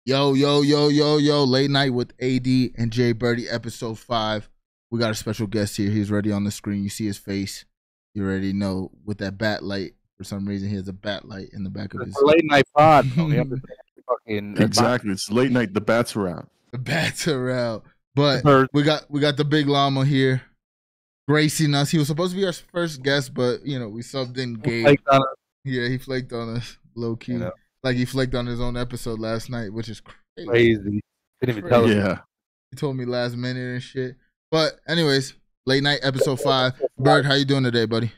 Yo, late night with AD and Jbirdy, episode 5. We got a special guest here. He's already on the screen. You see his face. You already know with that bat light. For some reason, he has a bat light in the back of his head. Late night pod. Exactly. It's late night. The bats are out. The bats are out. But we got the big llama here gracing us. He was supposed to be our first guest, but we subbed in Gabe. He flaked on us low key. You know. Like he flaked on his own episode last night, which is crazy. Didn't even tell him. Yeah. He told me last minute and shit. But anyways, late night episode 5. Bird, how you doing today, buddy?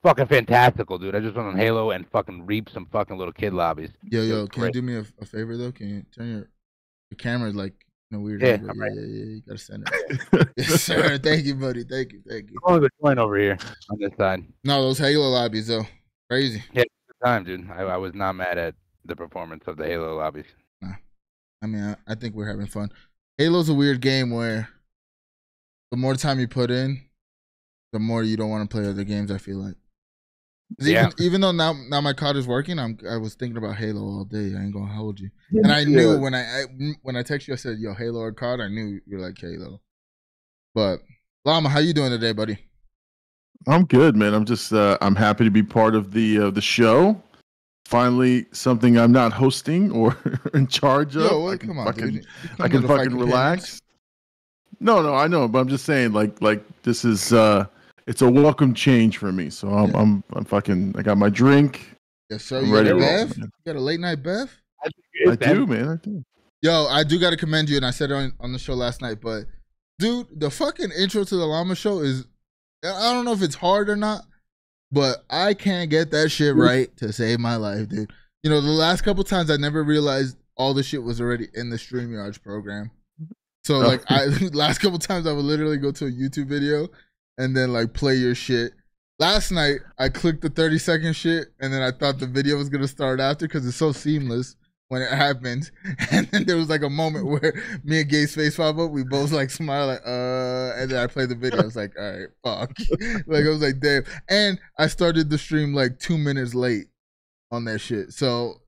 Fucking fantastical, dude. I just went on Halo and fucking reaped some fucking little kid lobbies. Yo, can you do me a favor though? Can you turn your camera like weird? Yeah, right. Yeah, you gotta send it. Yes, sir. Thank you, buddy. Thank you. Oh, the joint over here on this side. No, those Halo lobbies though, crazy. Yeah. Time, dude. I was not mad at the performance of the Halo lobbies. Nah. I mean, I think we're having fun. Halo's a weird game where the more time you put in, the more you don't want to play other games, I feel like. Even though now my COD is working, I was thinking about Halo all day. I ain't gonna hold you. And I knew when I text you, I said, yo, Halo or COD, I knew you're like Halo. But Llama, how you doing today, buddy? I'm good, man. I'm just I'm happy to be part of the show. Finally, something I'm not hosting or in charge of. Yo, come on, dude. I can fucking relax. No, I know, but I'm just saying, like this is it's a welcome change for me. So I'm fucking. I got my drink. Yes, sir. You got a Bev? You got a late night Bev? I do, man. I do. Yo, I do got to commend you, and I said it on the show last night, but dude, the fucking intro to the Llama show is. I don't know if it's hard or not, but I can't get that shit right to save my life, dude. The last couple times I never realized all the shit was already in the StreamYards program. So last couple times I would literally go to a YouTube video and then like play your shit. Last night I clicked the 30-second shit and then I thought the video was gonna start after because it's so seamless when it happens. And then there was like a moment where me and Gabe's face pop up. We both like smile like, and then I played the video. I was like, all right, fuck. Like I was like, damn. And I started the stream like 2 minutes late on that shit. So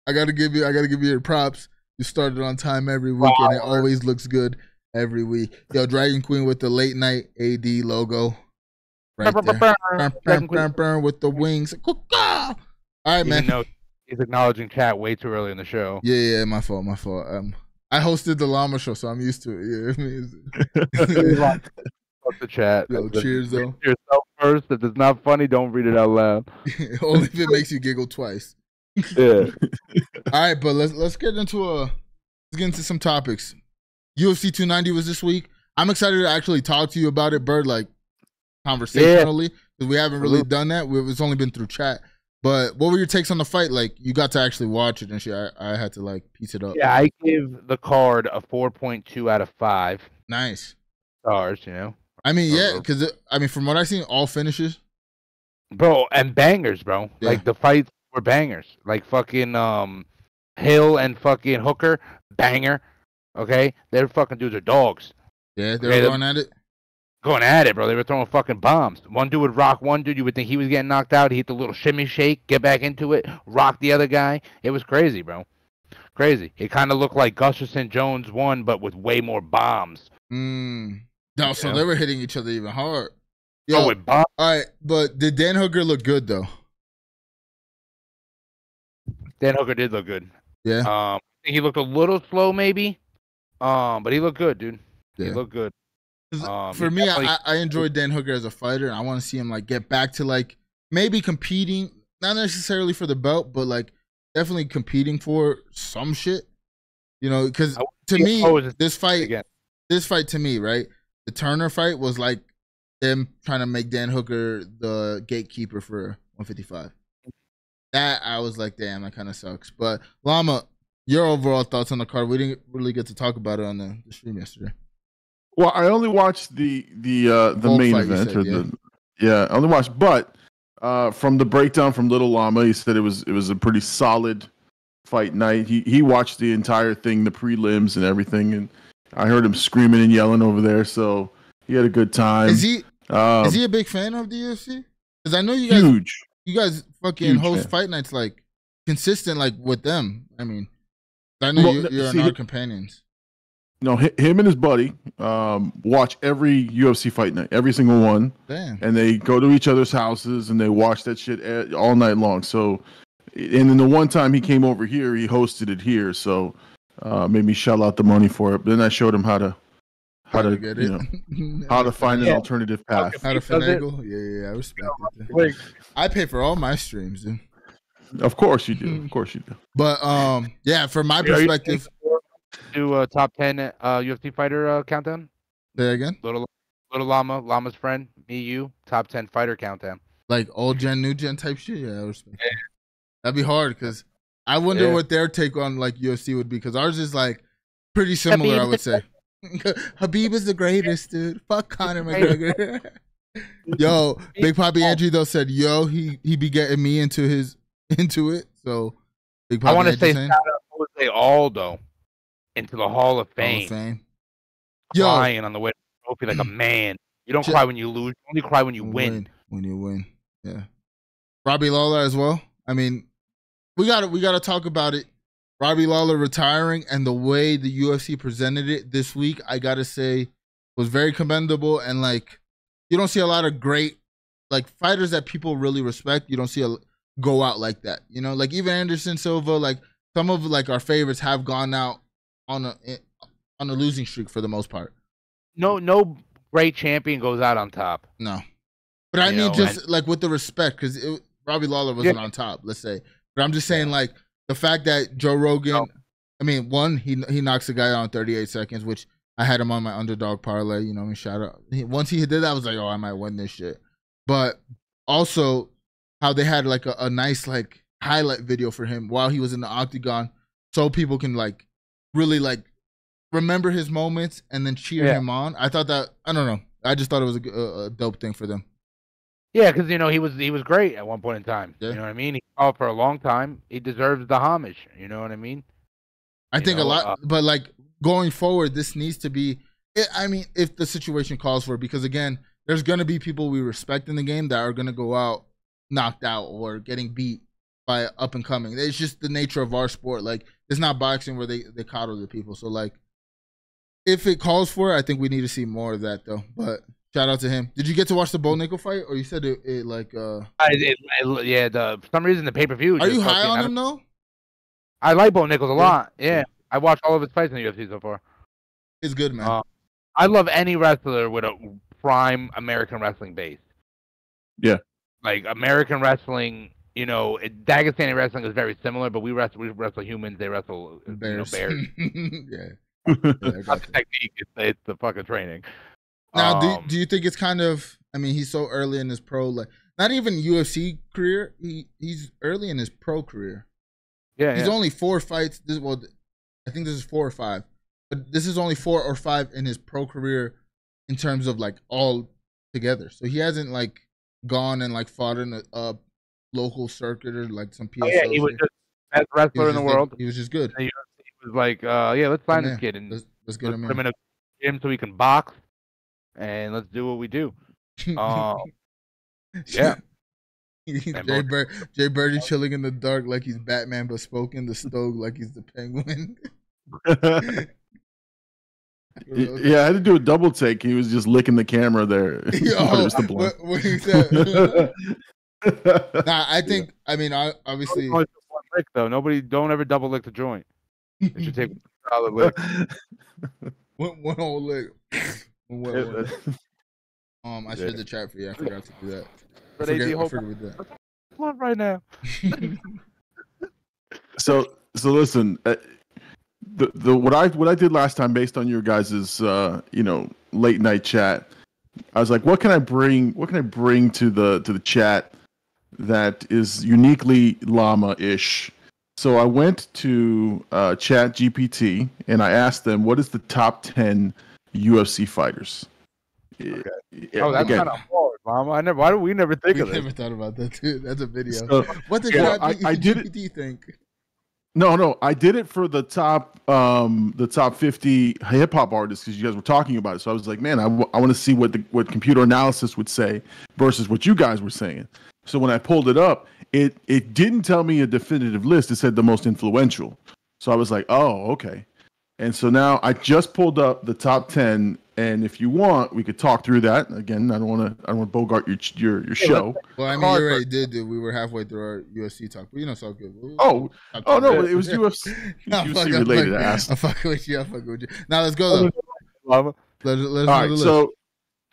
I gotta give you your props. You started on time every week and it always looks good every week. Yo, Dragon Queen with the late night AD logo. Right there. With the wings. All right, man. He's acknowledging chat way too early in the show. Yeah, my fault. I hosted the Llama show, so I'm used to it. Fuck the chat. Yo, cheers, though. Yourself first. If it's not funny, don't read it out loud. Only if it makes you giggle twice. Yeah. All right, but let's get into some topics. UFC 290 was this week. I'm excited to actually talk to you about it, Bird, like conversationally, because we haven't really done that. It's only been through chat. But what were your takes on the fight? Like, you got to actually watch it and shit. I had to, like, piece it up. Yeah, I give the card a 4.2 out of 5. Nice. Stars, I mean, yeah, because, from what I've seen, all finishes. Bro, and bangers, bro. Yeah. Like, the fights were bangers. Like, fucking Hill and fucking Hooker, banger. Okay? Their fucking dudes are dogs. Yeah, they're going at it? Going at it, bro. They were throwing fucking bombs. One dude would rock one dude. You would think he was getting knocked out. He hit the little shimmy shake, get back into it, rock the other guy. It was crazy, bro. Crazy. It kind of looked like Gustafson Jones won, but with way more bombs. No, so they were hitting each other even hard. Yo, with bombs. All right, but did Dan Hooker look good, though? Dan Hooker did look good. Yeah. I think he looked a little slow, maybe. But he looked good, dude. Yeah. He looked good. For me, I enjoyed Dan Hooker as a fighter, and I want to see him like get back to like maybe competing, not necessarily for the belt, but like definitely competing for some shit. Because to me, this fight to me, right? The Turner fight was like them trying to make Dan Hooker the gatekeeper for 155. That I was like, damn, that kind of sucks. But Llama, your overall thoughts on the card? We didn't really get to talk about it on the stream yesterday. Well, I only watched the main event, I only watched. But from the breakdown from Little Llama, he said it was a pretty solid fight night. He watched the entire thing, the prelims and everything, and I heard him screaming and yelling over there. So he had a good time. Is he a big fan of the UFC? Because I know you guys, you guys fucking host fight nights like consistent, like with them. I mean, I know you're not companions. No, him and his buddy watch every UFC fight night, every single one. Damn. And they go to each other's houses and they watch that shit all night long. So, and then the one time he came over here, he hosted it here. So, made me shell out the money for it. But then I showed him how to get it, how to find an alternative path. How to finagle? Yeah, I respect it. I pay for all my streams, dude. Of course you do. Of course you do. But yeah, from my perspective, do a top 10 UFC fighter countdown. Say again. Little Llama's friend, me, you, top 10 fighter countdown. Like old gen, new gen type shit. Yeah, I respect. Yeah. That'd be hard because I wonder what their take on like UFC would be, because ours is like pretty similar. I would say. Habib is the greatest, dude. Fuck Conor McGregor. Yo, Big Papi Andrew though said, yo, he be getting me into it. So Big Papi I want to say shout out Jose Aldo into the Hall of Fame. Yo, crying on the way to the trophy like a man. You don't cry when you lose. You only cry when you win. When you win, yeah. Robbie Lawler as well. I mean, we gotta talk about it. Robbie Lawler retiring and the way the UFC presented it this week, I gotta say, was very commendable. And like, you don't see a lot of great like fighters that people really respect. You don't see go out like that. You know, like even Anderson Silva, like some of like our favorites have gone out on a losing streak for the most part. No great champion goes out on top. No, but I mean, just like with the respect, because Robbie Lawler wasn't on top, let's say. But I'm just saying, like, the fact that Joe Rogan, I mean, one, he knocks the guy out in 38 seconds, which I had him on my underdog parlay. You know, I mean, shout out. Once he did that, I was like, oh, I might win this shit. But also, how they had like a nice like highlight video for him while he was in the octagon, so people can like really like remember his moments and then cheer him on. I thought that, I don't know, I just thought it was a dope thing for them. Yeah, because you know he was great at one point in time. Yeah. You know what I mean? He fought for a long time. He deserves the homage. You know what I mean? I think a lot, but like going forward, this needs to be. I mean, if the situation calls for it, because again, there's gonna be people we respect in the game that are gonna go out knocked out or getting beat by up and coming. It's just the nature of our sport. Like, it's not boxing where they coddle the people. So like, if it calls for it, I think we need to see more of that though. But shout out to him. Did you get to watch the Bo Nickel fight, or you said it like? For some reason the pay-per-view. Are you high on him though? I like Bo Nichols a lot. Yeah, I watched all of his fights in the UFC so far. It's good, man. I love any wrestler with a prime American wrestling base. Yeah, like American wrestling. You know, Dagestani wrestling is very similar, but we wrestle humans. They wrestle bears. Yeah. It's not the technique. It's the fucking training. Now, do you think it's kind of? I mean, he's so early in his pro, like not even UFC career. He's early in his pro career. Yeah, he's only 4 fights. I think this is 4 or 5, but this is only 4 or 5 in his pro career in terms of like all together. So he hasn't like gone and like fought in a local circuit or like some PSL. He was just the best wrestler in the world. He was just good. He was like, let's find this kid and let's get him in a gym so he can box, and let's do what we do. Yeah. Jbirdy chilling in the dark like he's Batman, but spoken the Stoke like he's the Penguin. Yeah, I had to do a double take. He was just licking the camera there. What he said. Nah, I think. I mean, obviously. One lick though. Don't ever double lick the joint. It should take a solid lick. One whole lick. I shared the chat for you. I forgot to do that. I forget with that. Come on, right now. So listen. What I did last time, based on your guys's late night chat, I was like, what can I bring to the chat that is uniquely llama-ish? So I went to Chat GPT and I asked them, what is the top 10 UFC fighters? Okay. That's kind of hard, Llama. Why do we never think of this? We never thought about that too. That's a video. So, what did GPT think? No, I did it for the top 50 hip hop artists because you guys were talking about it. So I was like, man, I want to see what computer analysis would say versus what you guys were saying. So when I pulled it up, it didn't tell me a definitive list. It said the most influential. So I was like, oh, okay. And so now I just pulled up the top 10, and if you want, we could talk through that. Again, I don't want to bogart your show. Well, I mean, you already did. We were halfway through our UFC talk, but it's all good. No, but it was UFC, UFC related. I'm fucking with you. Now let's go though. Let's all right, so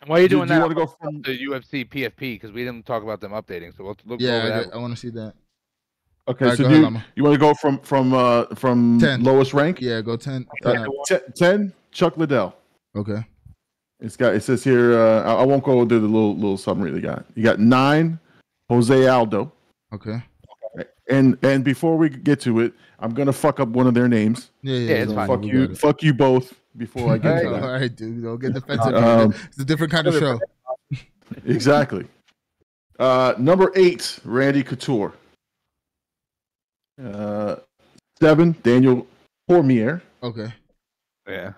why are you doing that? You want to go from the UFC PFP because we didn't talk about them updating, so we'll look. Yeah, I want to see that. Okay, right, so you want to go from 10. Lowest rank? Yeah, go 10. 10. Chuck Liddell. Okay. It says here. I won't go through the little summary they got. You got 9, Jose Aldo. Okay. And before we get to it, I'm gonna fuck up one of their names. Yeah, it's fine. Fuck you both before I get to that. All right, dude. Don't get defensive. It's a different kind of show. Exactly. Number 8, Randy Couture. 7, Daniel Cormier. Okay. Yeah.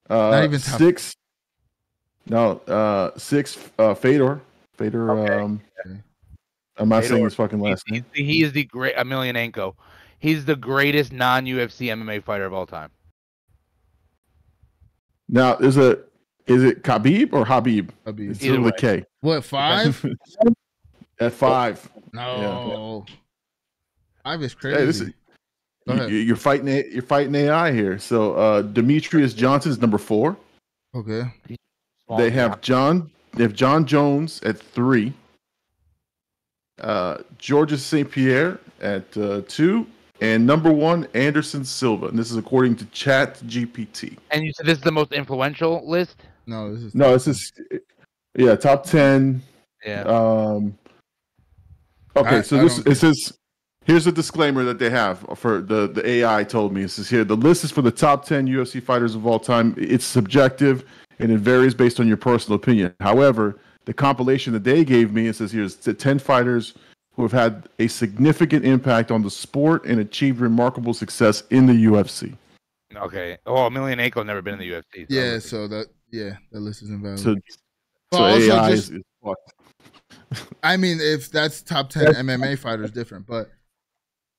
Not even top. 6. No. 6. Fedor. Okay. I'm not saying his fucking last name. He is the great Emelianenko. He's the greatest non-UFC MMA fighter of all time. Now, is it Khabib or Habib? Habib. It's with a K. What, 5? At 5. No. Yeah. 5 is crazy. Hey, you're fighting AI here. So Demetrius Johnson is number 4. Okay. They have John Jones at 3. Georges St. Pierre at 2, and number 1 Anderson Silva. And this is according to ChatGPT. And you said this is the most influential list? No, this is top 10. Yeah. Okay, so it says. Here's a disclaimer that they have for the AI told me. It says here, the list is for the top 10 UFC fighters of all time. It's subjective and it varies based on your personal opinion. However, the compilation that they gave me, it says here, is the 10 fighters who have had a significant impact on the sport and achieved remarkable success in the UFC. Okay. Oh, Emelianenko never been in the UFC. So that list is invalid. So AI is fucked. I mean, if that's top 10 MMA fighters, different, but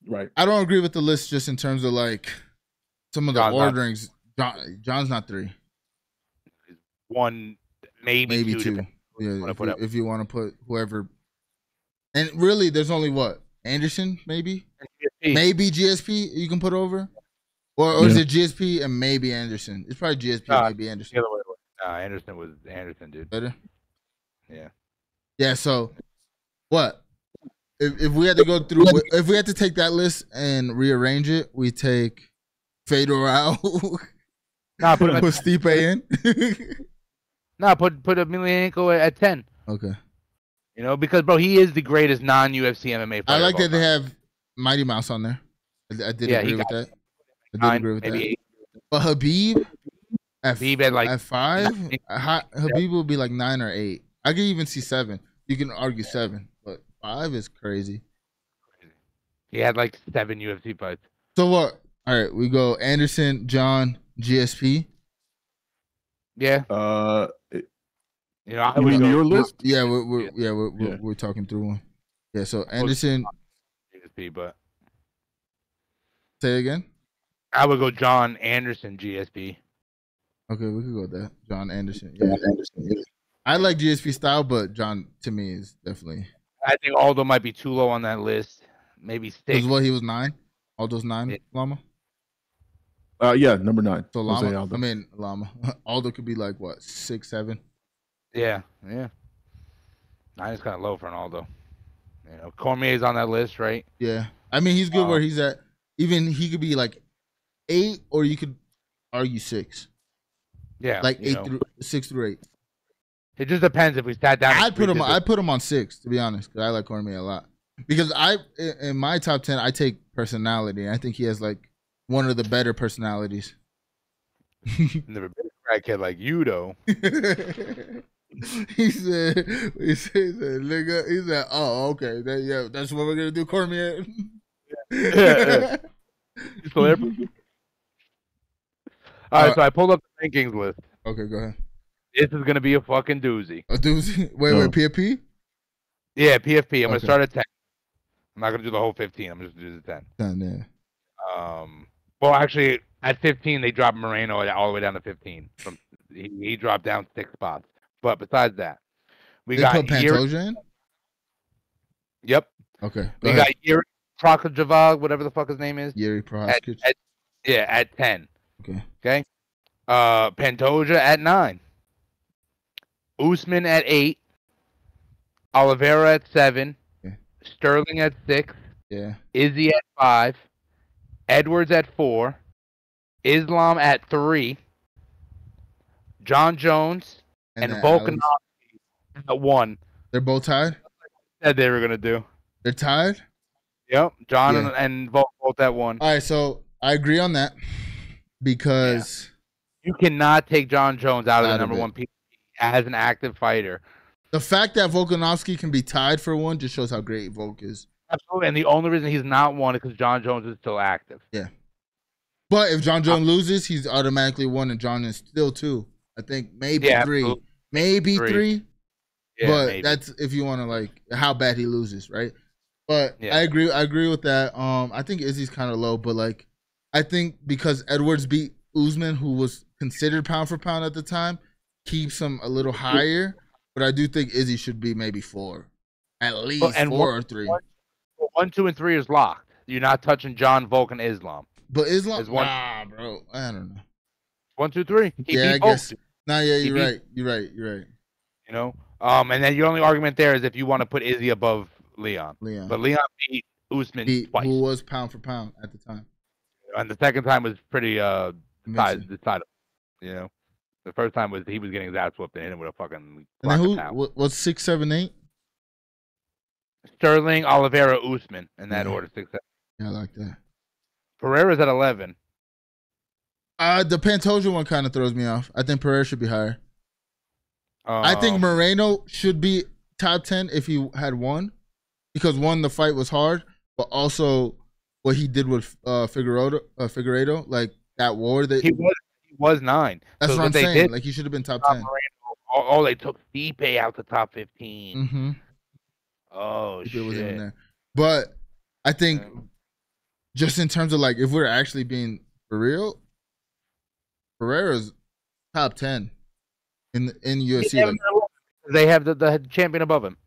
right. I don't agree with the list just in terms of like some of the orderings. John's not 3. 1, maybe 2. Yeah, if you want to put whoever. And really, there's only what? Anderson, maybe? Maybe GSP you can put over? Or is it GSP and maybe Anderson? It's probably GSP and maybe Anderson. Anderson was Anderson, dude. Better? Yeah. Yeah, so what? If we had to go through, if we had to take that list and rearrange it, we take Fedor out. Put Stipe in. Put Emelianenko at 10. Okay. You know, because bro, he is the greatest non-UFC MMA fighter. I like that they have Mighty Mouse on there. I did agree with that. I did agree with that. 8. But Habib at 5, Habib will be like 9 or 8. I can even see 7. You can argue 7, but 5 is crazy. He had like 7 UFC fights. So what? All right, we go Anderson, John, GSP. Yeah. You mean your list? Yeah, we're talking through one. Yeah, so Anderson. GSP, but say again. I would go John Anderson, GSP. Okay, we could go with that. John Anderson. Yeah, Anderson. I like GSP style, but John to me is definitely. I think Aldo might be too low on that list. Maybe 6. Because what, he was 9? Aldo's 9, yeah. Llama? Yeah, number 9. So Llama. I mean Llama. Aldo could be like what, 6, 7? Yeah. 9 is kind of low for an Aldo. You know, Cormier's on that list, right? Yeah. I mean, he's good where he's at. Even he could be like 8, or you could argue 6. Yeah. Like 6 through 8. It just depends if we sat down. I'd put him on 6, to be honest, because I like Cormier a lot. Because in my top 10, I take personality. I think he has like one of the better personalities. Never been a crackhead like you, though. He said, nigga. He said, oh, okay, that's what we're gonna do, Cormier. Yeah. All right, so I pulled up the rankings list. Okay, go ahead. This is gonna be a fucking doozy. A doozy? Wait, PFP? Yeah, PFP. I'm gonna start at 10. I'm not gonna do the whole 15. I'm just gonna do the 10. 10, yeah. Well, actually, at 15, they dropped Moreno all the way down to 15. He dropped down 6 spots. But besides that, we They got put Pantoja in? Yep. Okay. We got Yuri Prokojevic, whatever the fuck his name is. Yuri Prokojevic. At 10. Okay. Okay. Pantoja at 9. Usman at 8. Oliveira at 7. Okay. Sterling at 6. Yeah. Izzy at 5. Edwards at 4. Islam at 3. John Jones and Volkanovski at 1. They're both tied? Said they were going to do. They're tied? Yep. John and both at 1. All right, so I agree on that because you cannot take John Jones out of the number 1 PBC as an active fighter. The fact that Volkanovski can be tied for 1 just shows how great Volk is. Absolutely, and the only reason he's not 1 is because John Jones is still active. Yeah. But if John Jones loses, he's automatically 1 and John is still 2. I think maybe 3. Absolutely. Maybe 3. Yeah, but maybe. That's if you want to like how bad he loses, right? But I agree with that. I think Izzy's kind of low, but like I think because Edwards beat Usman, who was considered pound for pound at the time, keeps him a little higher. But I do think Izzy should be maybe 4, at least 4 or 3. 1, 2, and 3 is locked. You're not touching John, Volk, and Islam. But Islam, nah, bro, I don't know. 1, 2, 3. I guess. Nah, yeah, you're right. You're right. You know, and then your only argument there is if you want to put Izzy above Leon. But Leon beat Usman twice. Who was pound for pound at the time. And the second time was pretty decidable. You know, the first time was he was getting his ass whooped and hit him with a fucking. And then who was 6, 7, 8? Sterling, Oliveira, Usman in that order. 6, 7. Yeah, I like that. Pereira's at 11. The Pantoja one kind of throws me off. I think Pereira should be higher. I think Moreno should be top 10 if he had won, because 1, the fight was hard, but also what he did with Figueiredo, like that war that he was 9. That's what I'm saying. Like he should have been top 10. Oh, they took Stipe out to top 15. Mm-hmm. Oh Stipe shit! wasn't in there. But I think just in terms of like if we're actually being for real, Pereira's top 10 in UFC. Like, they have the champion above him.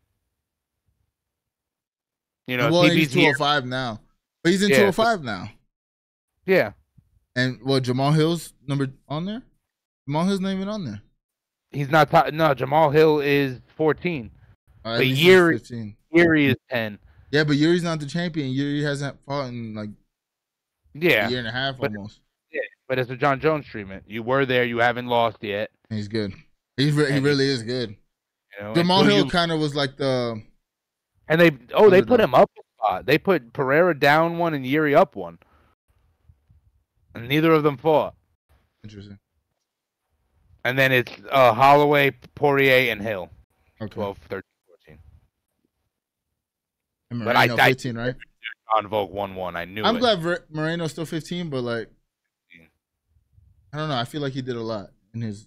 You know, well, he's 205 now, but he's in 205 now. Yeah. And Jamal Hill's number on there? Jamal Hill's not even on there. He's not top. No, Jamal Hill is 14. But Yuri is 10. Yeah, but Yuri's not the champion. Yuri hasn't fought in like a year and a half almost. Yeah, but it's a John Jones treatment. You were there. You haven't lost yet. He's good. He really is good. You know, Jamal Hill kind of was like the. And they put him up a spot. They put Pereira down 1 and Yuri up 1. And neither of them fought. Interesting. And then it's Holloway, Poirier, and Hill. Okay. 12, 13, 14. And Moreno, 15, right? On Vogue 1-1. I knew I'm glad Moreno's still 15, but like, I don't know. I feel like he did a lot in his.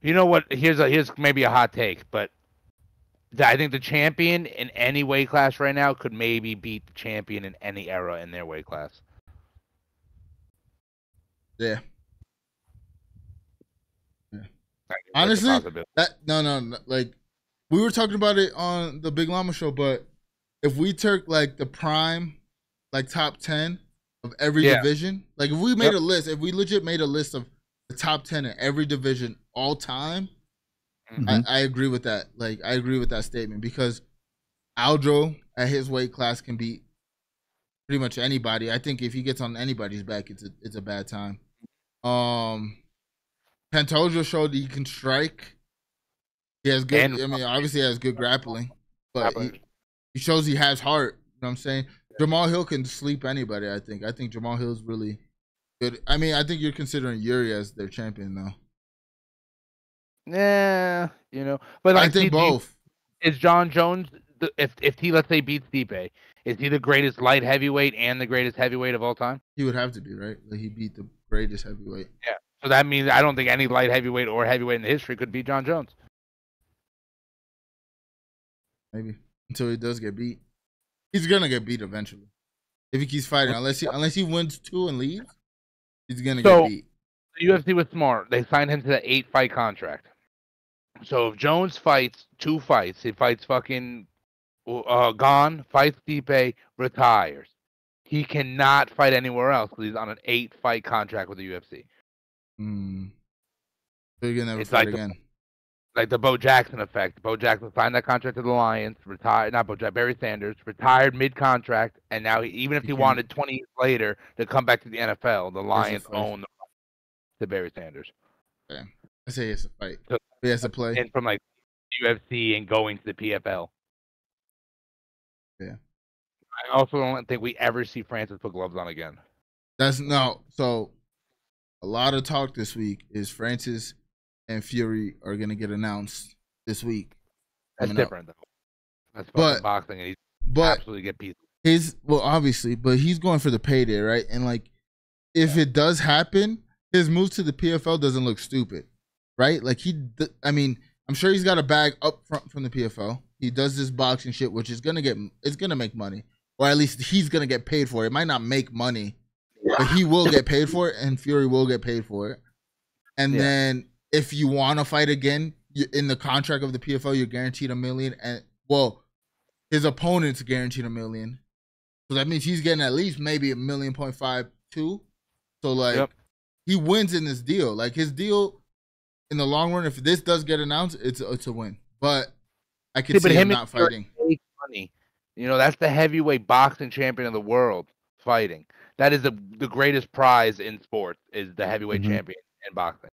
You know what? Here's maybe a hot take, but I think the champion in any weight class right now could maybe beat the champion in any era in their weight class. Yeah. Honestly, no. Like we were talking about it on the Big Llama show, but if we took like the prime, like top 10 of every division, like if we made a list, if we legit made a list of the top 10 in every division all time, I agree with that. Like I agree with that statement because Aljo at his weight class can beat pretty much anybody. I think if he gets on anybody's back, it's a bad time. Pantoja showed he can strike. He has good. Obviously he has good grappling, but he shows he has heart. You know what I'm saying? Jamal Hill can sleep anybody. I think Jamal Hill's really good. I mean, I think you're considering Yuri as their champion now. Yeah, but like, I think both. Is John Jones if he, let's say, beats Stipe, is he the greatest light heavyweight and the greatest heavyweight of all time? He would have to be, right? Like he beat the greatest heavyweight. Yeah. So that means I don't think any light heavyweight or heavyweight in the history could beat John Jones. Maybe until he does get beat. He's gonna get beat eventually. If he keeps fighting, unless he wins 2 and leaves, he's gonna get beat. The UFC was smart. They signed him to the 8-fight contract. So if Jones fights 2 fights, he fights fucking Gone, fights Stipe, retires. He cannot fight anywhere else because he's on an 8-fight contract with the UFC. So you're gonna never fight again. Like the Bo Jackson effect. Bo Jackson signed that contract to the Lions, retired. Not Bo Jackson, Barry Sanders retired mid-contract, and now even if he wanted 20 years later to come back to the NFL, the Lions own the Barry Sanders. Okay. I say he has to fight. So, he has to play. And from like UFC and going to the PFL. Yeah. I also don't think we ever see Francis put gloves on again. So a lot of talk this week is Francis and Fury are gonna get announced this week. That's different though. That's fucking boxing, and he's absolutely get pieces. Obviously, but he's going for the payday, right? And like, if it does happen, his move to the PFL doesn't look stupid, right? Like I'm sure he's got a bag up front from the PFL. He does this boxing shit, which is it's gonna make money, or at least he's gonna get paid for it. It might not make money, but he will get paid for it, and Fury will get paid for it. And then if you want to fight again, in the contract of the PFL, you're guaranteed $1 million, and his opponent's guaranteed $1 million. So that means he's getting at least maybe $1.5 million too. So like, he wins in this deal. Like his deal in the long run, if this does get announced, it's a win. But I could see him not fighting. Money. You know, that's the heavyweight boxing champion of the world fighting. That is the greatest prize in sports, is the heavyweight champion in boxing.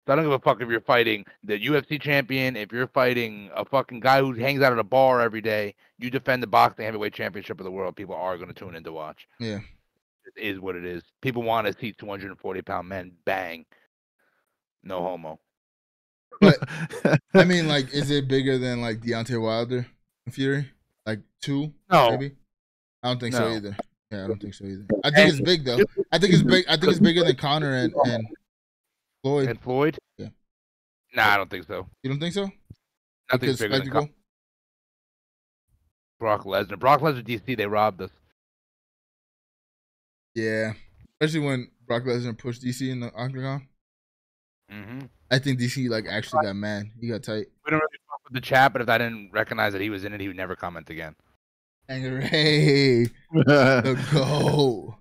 So I don't give a fuck if you're fighting the UFC champion, if you're fighting a fucking guy who hangs out at a bar every day, you defend the boxing heavyweight championship of the world, people are going to tune in to watch. Yeah. It is what it is. People want to see 240-pound men bang. No homo. But, I mean, like, is it bigger than, like, Deontay Wilder and Fury? Like, 2? No. Maybe? I don't think so either. Yeah, I don't think so either. I think it's big, though. I think it's big. I think it's bigger than Conor and Floyd. And Floyd? Yeah. Nah, I don't think so. You don't think so? Nothing's bigger than Conor. Brock Lesnar. Brock Lesnar, DC, they robbed us. Yeah. Especially when Brock Lesnar pushed DC in the octagon. I think DC like actually got mad. He got tight. We don't really talk with the chat, but if I didn't recognize that he was in it, he would never comment again. Hey, the go.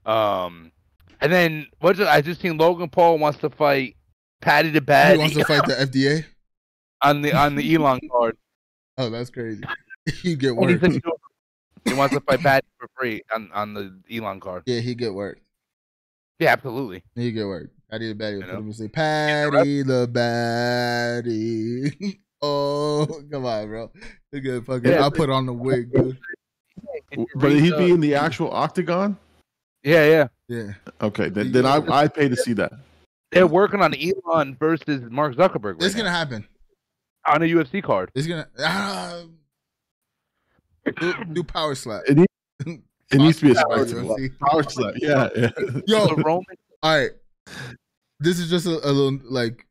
And then I just seen Logan Paul wants to fight Paddy the Baddy. He wants to fight the FDA on the Elon card. Oh, that's crazy. He get worked. He wants to fight Paddy for free on the Elon card. Yeah, he get worked. Yeah, absolutely. He get worked. Paddy the Baddy. Let me say Paddy the Baddy. Oh, come on, bro. I'll put on the wig, dude. But he'd be in the actual octagon? Yeah. Okay, then I pay to see that. They're working on Elon versus Mark Zuckerberg. It's gonna happen on a UFC card. It's gonna do power slap. It needs to be a power slap. Yeah. Yo, all right. This is just a little like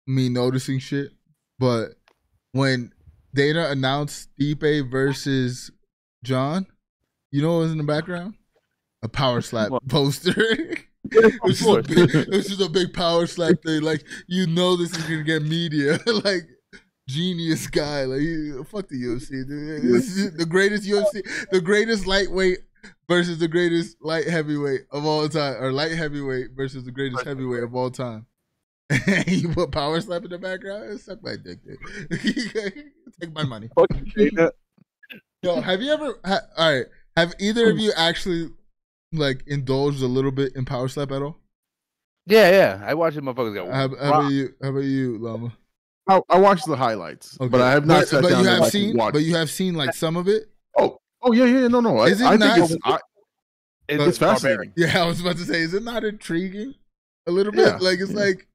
me noticing shit, but when Dana announced Stipe versus John, you know what was in the background? A power slap poster. It was just a big power slap thing. Like, you know this is gonna get media. Like, genius guy. Like, fuck the UFC, dude. This is the greatest UFC, the greatest lightweight versus the greatest light heavyweight of all time, or light heavyweight versus the greatest heavyweight of all time. You put power slap in the background? Suck my dick, dude. Take my money. Yo, have you ever? All right, have either of you actually like indulged a little bit in power slap at all? Yeah. I watched the motherfuckers go. How about you, Llama? I watched the highlights, but I have not sat down. But you have seen like some of it. Oh yeah. No. Is it I not? think it's fascinating. Yeah, I was about to say, is it not intriguing a little bit? Yeah. Like, it's like,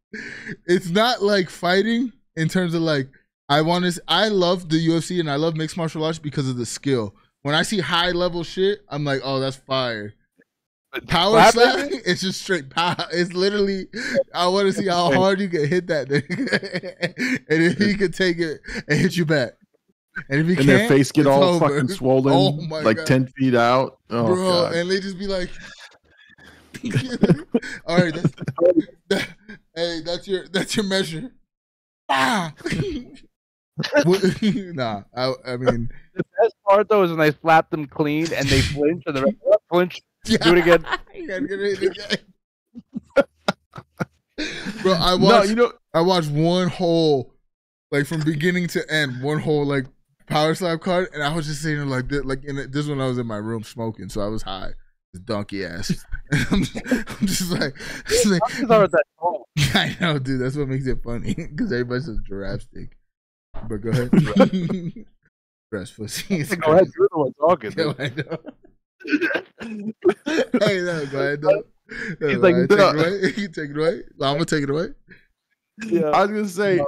it's not like fighting in terms of like, I love the UFC and I love mixed martial arts because of the skill. When I see high level shit, I'm like, oh, that's fire. Power slap, it's just straight power. It's literally, I want to see how hard you can hit that nigga. And if he can take it and hit you back. And if you and their face get all over. fucking swollen, oh my like God. 10 feet out. Oh, bro, God. and they just be like, all right, hey, that's your measure. Ah. Nah, I mean, the best part though is when they slap them clean and they flinch and the rest flinch. Do it again. You gotta get it again. Bro, I watched one whole, like from beginning to end, one whole like power slap card, and I was just sitting there like this, this when I was in my room smoking, so I was high, this donkey ass. I'm just like I know, dude. That's what makes it funny because everybody says giraffe stick. But go ahead. Breast pussy. Go ahead, you're the one talking. Yeah, I know. Hey, no, go ahead. No. He's like, take it away. Take it away. Llama, take it away. Yeah. I was gonna say,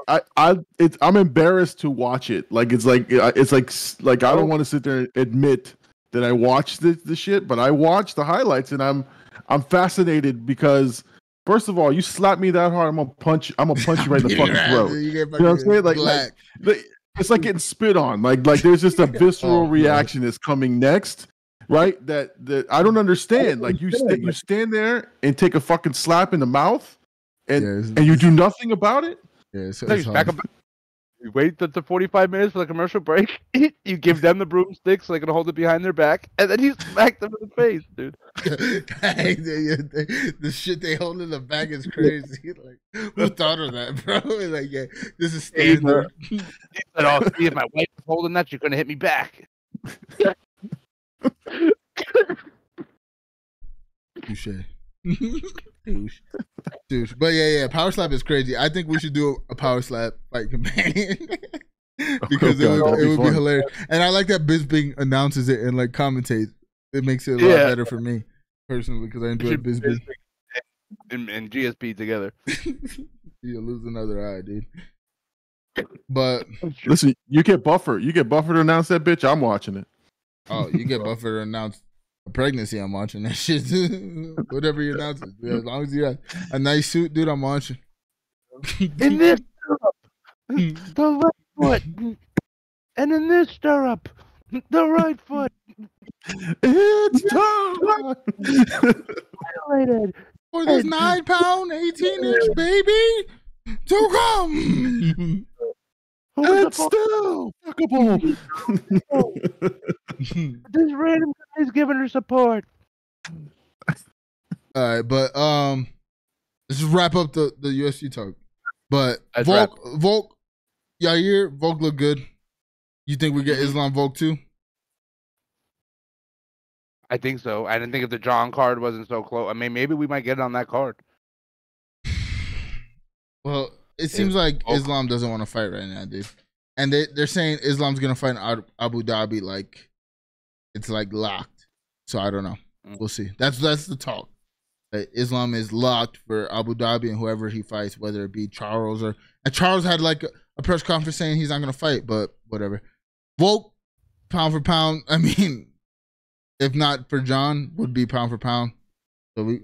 I'm embarrassed to watch it. Like it's like I don't want to sit there and admit that I watched the shit, but I watched the highlights and I'm fascinated because first of all, you slap me that hard, I'm gonna punch you right in the fucking throat. You know what I'm saying? Like it's like getting spit on. Like there's just a visceral reaction that's coming next, right? That I don't understand. Like you stand there and take a fucking slap in the mouth, and you do nothing about it. Yeah, you wait the 45 minutes for the commercial break. You give them the broomstick so they can hold it behind their back, and then you smack them in the face, dude. The shit they hold in the back is crazy. Like, who thought of that, bro? Like, yeah, this is standard. He said, "Oh, see, if my wife was holding that, you're gonna hit me back." Touche. Douche. But yeah, power slap is crazy. I think we should do a power slap fight companion because it would be hilarious. And I like that Bisping announces it and like commentates. It makes it a lot better for me personally because I enjoy Bisping and GSP together. You'll lose another eye, dude. But listen, you get Buffer. You get Buffer to announce that bitch. I'm watching it. Oh, you get Buffer to announce a pregnancy, I'm watching that shit. Whatever you announce it, dude. As long as you have a nice suit, dude, I'm watching. In this stirrup, the left foot, and in this stirrup, the right foot. It's time for this 9-pound, 18-inch baby to come. It's still fuckable. This random guy is giving her support. All right, but let's just wrap up the UFC talk. But Volk, Yair, Volk look good. You think we get Islam Volk too? I think so. I didn't think if the John card wasn't so close. I mean, maybe we might get it on that card. Well, it seems like Islam doesn't want to fight right now, dude. And they're saying Islam's gonna fight in Abu Dhabi, like it's like locked. So I don't know. We'll see. That's the talk. Islam is locked for Abu Dhabi and whoever he fights, whether it be Charles or. And Charles had like a press conference saying he's not gonna fight, but whatever. Volk, pound for pound. I mean, if not for John, would be pound for pound. So we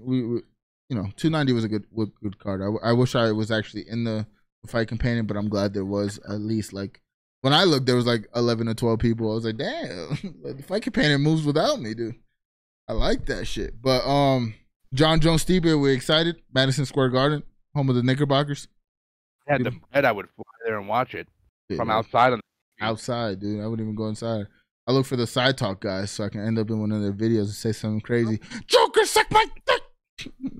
290 was a good card. I wish I was actually in the fight companion, but I'm glad there was at least like when I looked, there was like 11 or 12 people. I was like, damn, the fight companion moves without me, dude. I like that shit. But John Jones Stipe, we excited. Madison Square Garden, home of the Knickerbockers. I would fly there and watch it from outside. Outside, dude. I wouldn't even go inside. I look for the side talk guys so I can end up in one of their videos and say something crazy. Joker, suck my dick.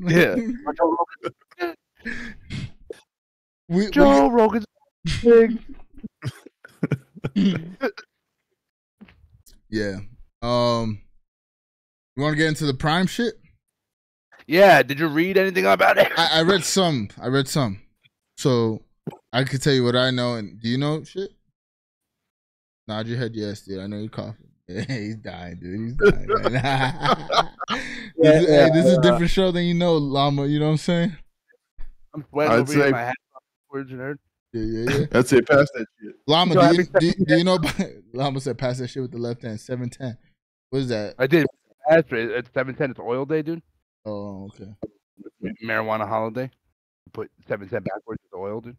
Yeah. Joe Rogan's big. Yeah. You want to get into the Prime shit? Yeah. Did you read anything about it? I read some. So I could tell you what I know. And do you know shit? Nod your head, yes, dude. I know you're coughing. He's dying, dude. He's dying. This is a different show than Llama. You know what I'm saying? I'm sweating over here. My hat words and Yeah. That's it. Pass that shit. Llama, do you know? Llama said, "Pass that shit with the left hand." 710. What is that? I did. It's 710. It's oil day, dude. Oh, okay. Marijuana holiday. Put 710 backwards. It's oil, dude.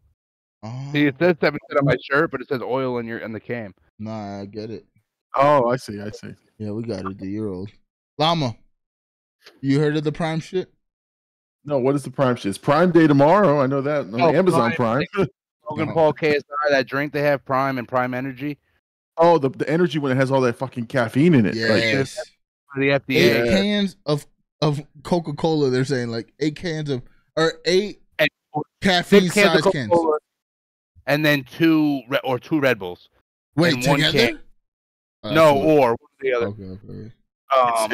Oh. See, it says 7% on my shirt, but it says oil in the can. Nah, I get it. Oh, I see. Yeah, we got it. The year old llama. You heard of the Prime shit? No, what is the Prime shit? It's Prime Day tomorrow. I know that on Amazon Prime. Logan Paul KSI, that drink they have, Prime and Prime Energy. Oh, the energy when it has all that fucking caffeine in it. Yes. Like, the FDA. FDA. 8 cans of Coca-Cola. They're saying like 8 cans of or 8 caffeine size cans. And then 2 Red Bulls. Wait, and together? 1 can. No, or one or the other. Okay.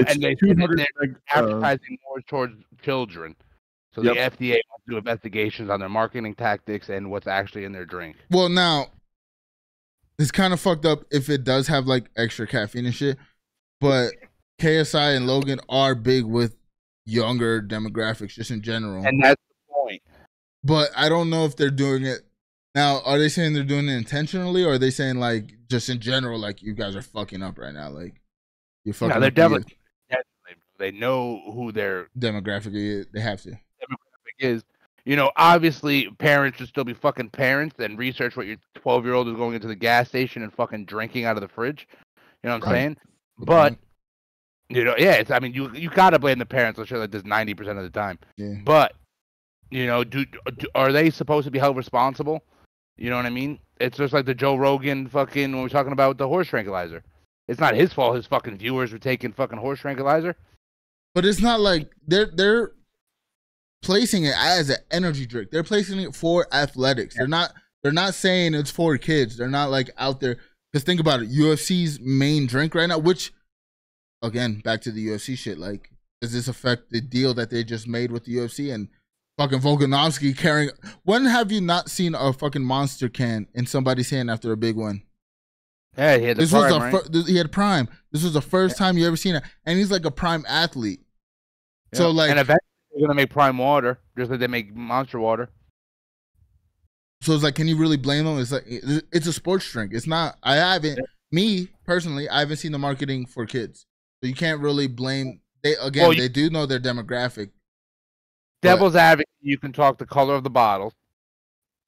It's and they're advertising more towards children. So the FDA wants to do investigations on their marketing tactics and what's actually in their drink. Well, now, it's kind of fucked up if it does have like extra caffeine and shit. But KSI and Logan are big with younger demographics just in general. And that's the point. But I don't know if they're doing it. Now, are they saying they're doing it intentionally, or are they saying like just in general, like you guys are fucking up right now? Like you're fucking up. No, they're definitely. They know who their demographic is. They have to. Demographic is. You know, obviously, parents should still be fucking parents and research what your 12-year-old is going into the gas station and fucking drinking out of the fridge. You know what I'm saying? But you know, yeah, I mean, you gotta blame the parents. I'm sure that does 90% of the time. Yeah. But you know, are they supposed to be held responsible? You know what I mean? It's just like the Joe Rogan fucking when we're talking about the horse tranquilizer. It's not his fault. His fucking viewers were taking fucking horse tranquilizer. But it's not like they're placing it as an energy drink. They're placing it for athletics. Yeah. They're not saying it's for kids. They're not like out there. Because think about it, UFC's main drink right now, which again, back to the UFC shit, like, does this affect the deal that they just made with the UFC and fucking Volkanovski carrying? When have you not seen a fucking monster can in somebody's hand after a big one? Yeah, he had the Prime, right? He had Prime. This was the first time you ever seen it, and he's like a Prime athlete. Yeah. So like, and eventually they're gonna make Prime water, just like they make Monster water. So it's like, can you really blame them? It's like it's a sports drink. It's not. Me personally, I haven't seen the marketing for kids, so you can't really blame. They do know their demographic. Devil's advocate, you can talk the color of the bottle.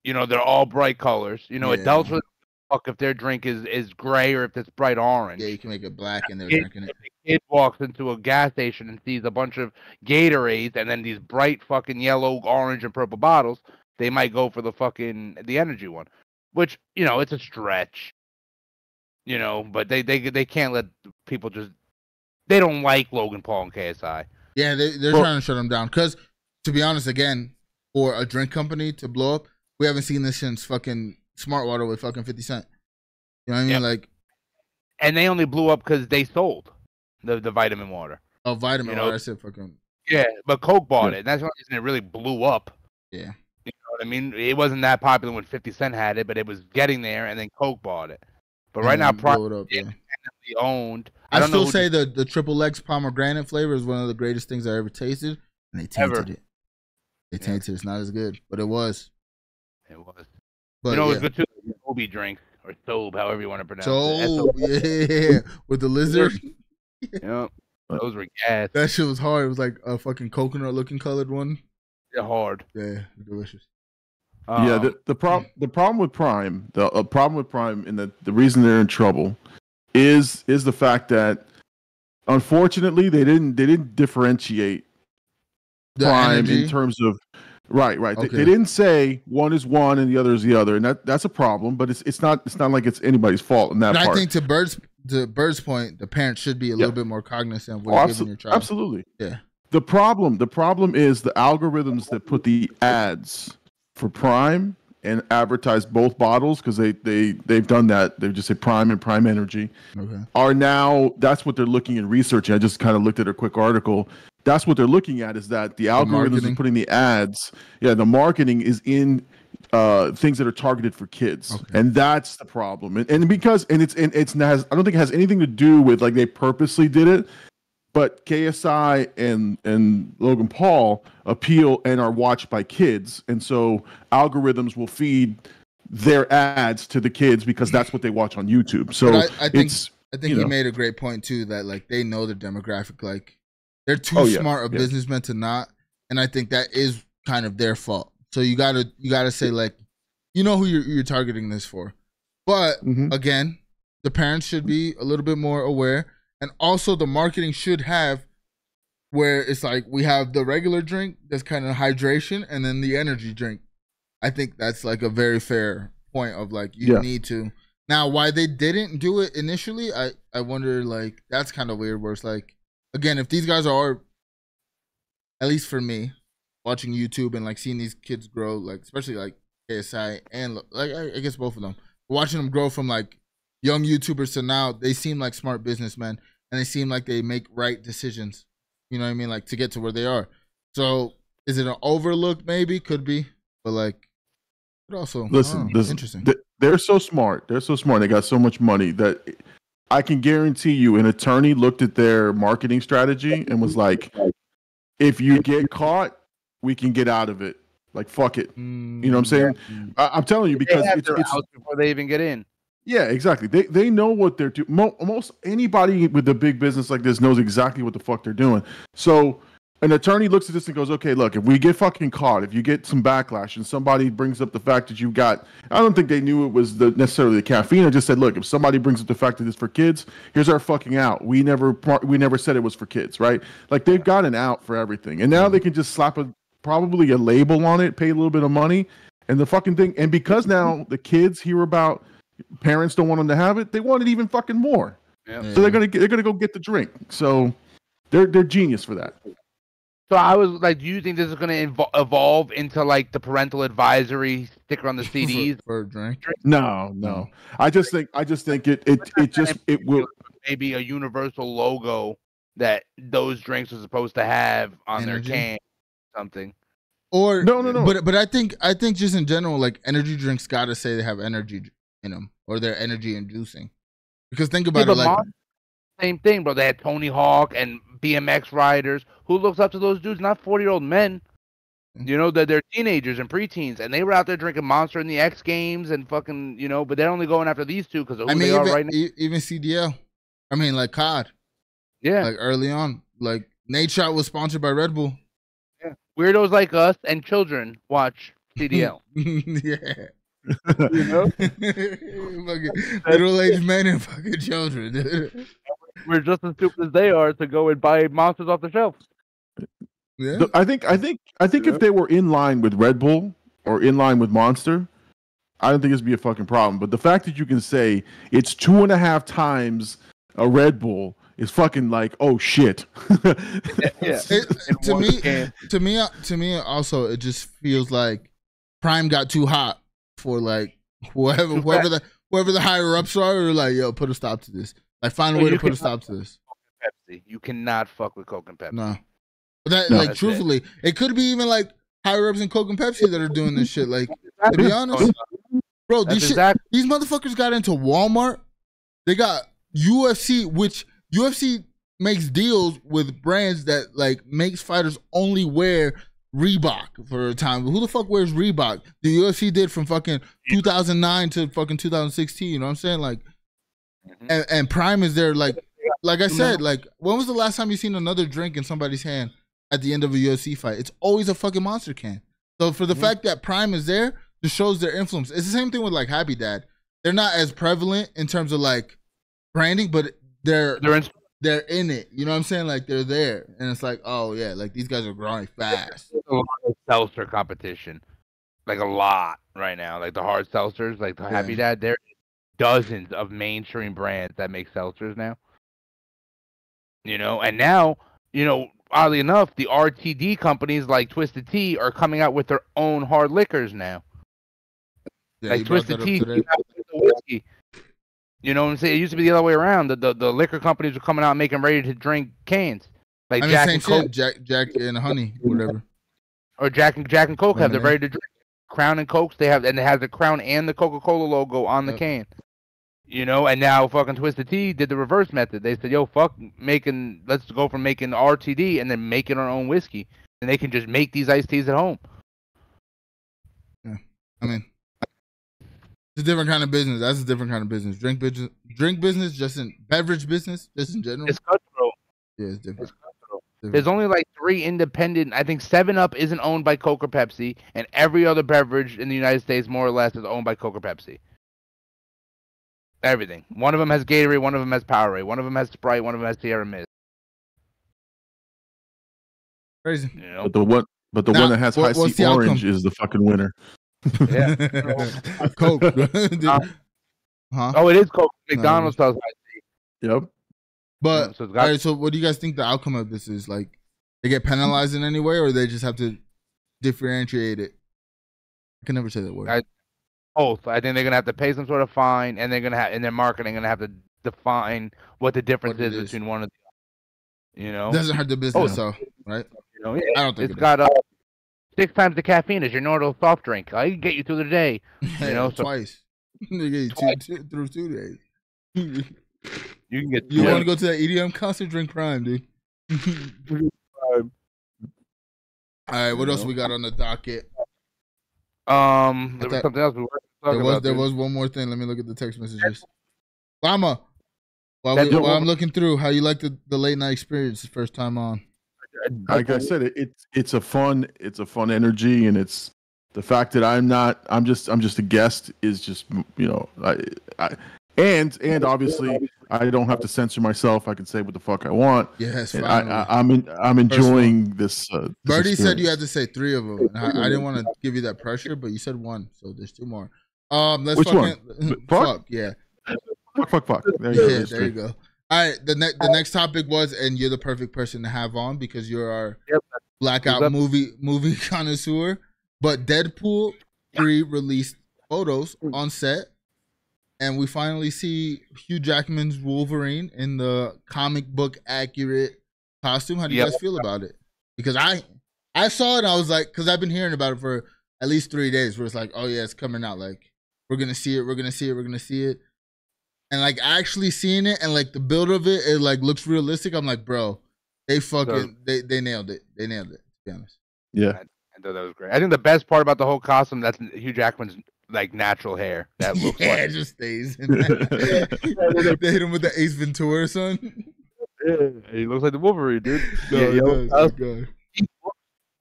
You know, they're all bright colors. You know, adults really fuck if their drink is gray or if it's bright orange. Yeah, you can make it black and they're drinking it. If a kid walks into a gas station and sees a bunch of Gatorades and then these bright fucking yellow, orange, and purple bottles, they might go for the energy one. Which, you know, it's a stretch. You know, but they can't let people just. They don't like Logan Paul and KSI. Yeah, they're trying to shut them down. Because, to be honest, again, for a drink company to blow up, we haven't seen this since fucking Smart Water with fucking 50 Cent. You know what I mean? Yep. Like, and they only blew up because they sold the vitamin water. Oh, vitamin water. I said fucking. Yeah, but Coke bought it. And that's the reason it really blew up. Yeah. You know what I mean? It wasn't that popular when 50 Cent had it, but it was getting there, and then Coke bought it. But right now, Prime owned. I still say the Triple X pomegranate flavor is one of the greatest things I ever tasted, and they tainted it. They tainted it. It's not as good, but it was. It was. But, you know, it was good too. Obi drink or Sobe, however you want to pronounce it. Yeah, with the lizard. Yep, those were gas. That shit was hard. It was like a fucking coconut-looking colored one. They're hard. Yeah, delicious. The problem with Prime, and the reason they're in trouble is the fact that unfortunately they didn't differentiate Prime in terms of right. Okay. They didn't say one is one and the other is the other, and that's a problem. But it's not like it's anybody's fault in that part. I think to Bird's point, the parents should be a little bit more cognizant of what you're giving your child. Absolutely. Yeah. The problem is the algorithms that put the ads for Prime and advertise both bottles, because they've done that. They just say Prime and Prime Energy. Okay. Are now, that's what they're looking and researching. I just kind of looked at a quick article. That's what they're looking at, is that the algorithms are putting the ads. Yeah, the marketing is in things that are targeted for kids, and that's the problem. And I don't think it has anything to do with like they purposely did it. But KSI and Logan Paul appeal and are watched by kids, and so algorithms will feed their ads to the kids because that's what they watch on YouTube. So I think you made a great point too, that like they know their demographic. Like they're too smart of businessmen to not, and I think that is kind of their fault. So you gotta say like, you know who you're targeting this for. But again, the parents should be a little bit more aware, and also the marketing should have where it's like we have the regular drink that's kind of hydration, and then the energy drink. I think that's like a very fair point of like you need to. Now, why they didn't do it initially, I wonder, like, that's kind of weird where it's like, again, if these guys are, at least for me, watching YouTube and like seeing these kids grow, like especially like KSI and like I guess both of them, watching them grow from like young YouTubers to now, they seem like smart businessmen and they seem like they make right decisions. You know what I mean? Like to get to where they are. So is it an overlook? Maybe, could be, but like, but also listen, interesting. They're so smart. They're so smart. They got so much money that I can guarantee you, an attorney looked at their marketing strategy and was like, "If you get caught, we can get out of it. Like, fuck it." You know what I'm saying? I'm telling you, because it's out before they even get in. Yeah, exactly. They know what they're doing. Most anybody with a big business like this knows exactly what the fuck they're doing. So an attorney looks at this and goes, "Okay, look, if we get fucking caught, if you get some backlash and somebody brings up the fact that you got," I don't think they knew it was necessarily the caffeine. I just said, "Look, if somebody brings up the fact that it's for kids, here's our fucking out. We never said it was for kids, right?" Like they've got an out for everything, and now they can just slap probably a label on it, pay a little bit of money, and the fucking thing. And because now the kids hear about parents don't want them to have it, they want it even fucking more. Yeah. So they're gonna go get the drink. So they're genius for that. So I was like, do you think this is going to evolve into like the parental advisory sticker on the CDs for a drink? No. I just think it will maybe a universal logo that those drinks are supposed to have on their can, something. Or no. But I think just in general, like energy drinks gotta say they have energy in them or they're energy inducing. Because think about it, like same thing, bro. They had Tony Hawk and BMX riders. Who looks up to those dudes? Not 40-year-old men. You know, they're teenagers and preteens, and they were out there drinking Monster in the X Games and fucking, you know, but they're only going after these two because of who they are right now. Even CDL. I mean, like COD. Yeah. Like early on. Like Nate Shot was sponsored by Red Bull. Yeah. Weirdos like us and children watch CDL. Yeah. You know? Middle-aged men and fucking children. We're just as stupid as they are to go and buy monsters off the shelf. Yeah. I think if they were in line with Red Bull or in line with Monster, I don't think this would be a fucking problem. But the fact that you can say it's 2.5 times a Red Bull is fucking like, oh shit. Yeah. To me, also, it just feels like Prime got too hot for like whoever the higher ups are. Or like, yo, put a stop to this. Like, find a way to put a stop to this. Pepsi. You cannot fuck with Coke and Pepsi. No. But like, truthfully, it could be even like higher ups in Coke and Pepsi that are doing this shit. Like, to be honest, bro, these motherfuckers got into Walmart. They got UFC, which UFC makes deals with brands that like makes fighters only wear Reebok for a time. Who the fuck wears Reebok? The UFC did from fucking 2009 to fucking 2016. You know what I'm saying? Like, and Prime is there. Like I said, like, when was the last time you seen another drink in somebody's hand at the end of a UFC fight? It's always a fucking Monster can. So for the fact that Prime is there, just shows their influence. It's the same thing with like Happy Dad. They're not as prevalent in terms of like branding, but they're in it. You know what I'm saying? Like they're there, and it's like, oh yeah, like these guys are growing fast. A lot of seltzer competition, like a lot right now. Like the hard seltzers, like the Happy Dad. There are dozens of mainstream brands that make seltzers now. You know, and now, you know, oddly enough, the RTD companies like Twisted Tea are coming out with their own hard liquors now. Yeah, like Twisted Tea, whiskey. You know what I'm saying? It used to be the other way around. The liquor companies were coming out and making ready to drink cans. Like Jack and Coke. Jack and Honey, whatever. Or Jack and Coke have the ready to drink. Crown and Cokes, they have, and it has the Crown and the Coca-Cola logo on the can. You know, and now fucking Twisted Tea did the reverse method. They said, yo, let's go from making RTD and then making our own whiskey. And they can just make these iced teas at home. Yeah. I mean, it's a different kind of business. That's a different kind of business. Drink business, beverage business, just in general. It's cutthroat. Yeah, it's different. There's only like 3 independent. I think 7-Up isn't owned by Coke or Pepsi, and every other beverage in the United States, more or less, is owned by Coke or Pepsi. Everything. One of them has Gatorade, one of them has Powerade, one of them has Sprite, one of them has Sierra Mist. Crazy. You know? But the one that has High C Orange is the fucking winner. Yeah. Coke. Huh? Oh, it is Coke. McDonald's does High C. Yep. But all right, so what do you guys think the outcome of this is? Like, they get penalized in any way, or they just have to differentiate it? I can never say that word. Both. I think they're gonna have to pay some sort of fine, and they're gonna have in their marketing gonna have to define what the difference is between one and the other. You know, it doesn't hurt the business, so right? You know, yeah, I don't think it's got 6 times the caffeine as your normal soft drink. I can get you through the day. You know, twice. They get you through 2 days. You can get. You want to go to that EDM concert? Drink Prime, dude. All right, what else we got on the docket? There was something else we were talking about. There was one more thing. Let me look at the text messages. Llama, while I'm looking through, how you like the late night experience the first time on? Like I said, it's a fun energy, and it's the fact that I'm just a guest is just, you know, and obviously I don't have to censor myself. I can say what the fuck I want. Yes, I'm enjoying this. Birdie said you had to say 3 of them. I didn't want to give you that pressure, but you said 1, so there's 2 more. Let's Which one? Fuck, yeah. Fuck. There you go. All right, the next topic was, and you're the perfect person to have on because you're our blackout movie connoisseur. But Deadpool 3 released photos on set. And we finally see Hugh Jackman's Wolverine in the comic book accurate costume. How do you guys feel about it? Because I saw it and I was like, because I've been hearing about it for at least 3 days where it's like, oh yeah, it's coming out. Like, we're going to see it. And like actually seeing it and like the build of it, it like looks realistic. I'm like, bro, they nailed it. They nailed it, to be honest. Yeah. I thought that was great. I think the best part about the whole costume, that's Hugh Jackman's like natural hair that looks like it just stays in that. They hit him with the Ace Ventura, son. Yeah, he looks like the Wolverine, dude.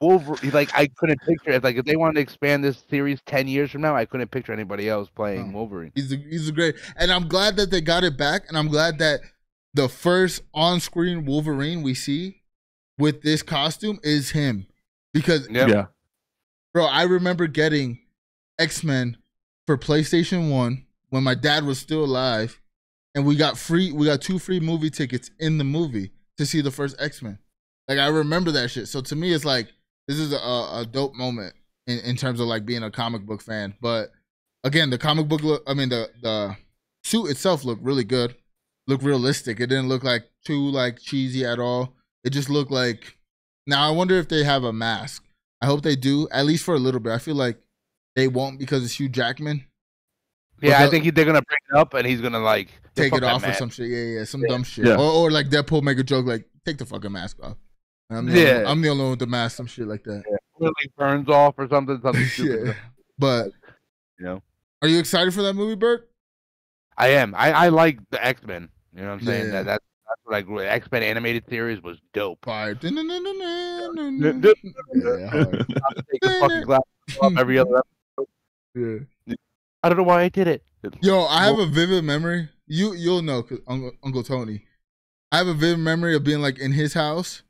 Wolverine, like I couldn't picture it. Like if they wanted to expand this series 10 years from now, I couldn't picture anybody else playing Wolverine. He's a great, and I'm glad that they got it back, and I'm glad that the first on-screen Wolverine we see with this costume is him, because bro, I remember getting X-Men for PlayStation 1 when my dad was still alive, and we got 2 free movie tickets in the movie to see the first X-Men. Like I remember that shit. So to me, it's like this is a dope moment in terms of like being a comic book fan. But again, the comic book the suit itself looked really good, looked realistic. It didn't look like too like cheesy at all. It just looked like. Now I wonder if they have a mask. I hope they do, at least for a little bit. I feel like they won't because it's Hugh Jackman. Yeah, I think they're gonna bring it up and he's gonna like take it off or some shit. Yeah, some dumb shit. Yeah. Or like Deadpool make a joke like, take the fucking mask off. I'm the only one with the mask, some shit like that. Yeah. It like burns off or something stupid. Yeah. But you know, are you excited for that movie, Bert? I am. I like the X-Men. You know what I'm saying? Yeah. That's what X-Men animated series was dope. Fire. Take the fucking glass off every other episode. Yeah. I don't know why I did it. Yo, I have a vivid memory. You'll know, cause Uncle Tony. I have a vivid memory of being like in his house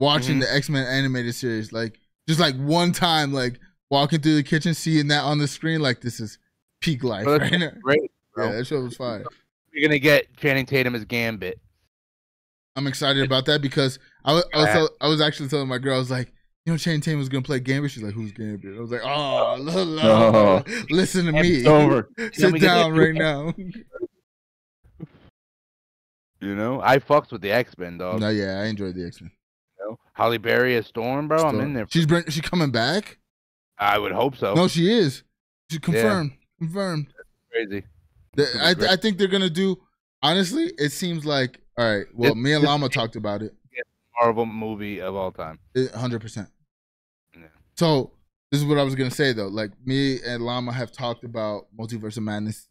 watching the X-Men animated series. Like just like one time, like walking through the kitchen, seeing that on the screen, like this is peak life. Bro, right now. Great, bro. Yeah, that show was fire. You're gonna get Channing Tatum as Gambit. I'm excited about that because I was actually telling my girl, I was like, you know, Channing Tatum was gonna play Gambit. She's like, who's Gambit? I was like, oh, listen to me. It's over. Sit down right now. You know, I fucks with the X-Men, dog. No, yeah, I enjoyed the X-Men. You know, Halle Berry as Storm, bro. I'm in there. She's coming back? I would hope so. No, she is. She's confirmed. Yeah. Confirmed. That's crazy. I think they're gonna do. Honestly, it seems like all right. Well, me and Llama talked about it. Marvel movie of all time. 100%. Yeah. So this is what I was gonna say though. Like me and Llama have talked about Multiverse of Madness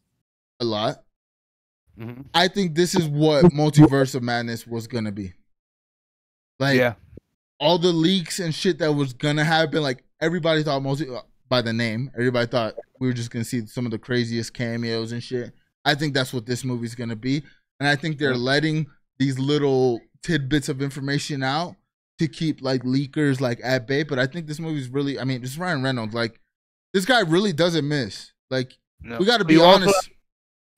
a lot. I think this is what Multiverse of Madness was gonna be. Like, all the leaks and shit that was gonna happen, like everybody thought mostly by the name, everybody thought we were just gonna see some of the craziest cameos and shit. I think that's what this movie's gonna be, and I think they're letting these little tidbits of information out to keep like leakers like at bay. But I think this movie's really, I mean, this is Ryan Reynolds. Like, this guy really doesn't miss. Like, we got to be honest.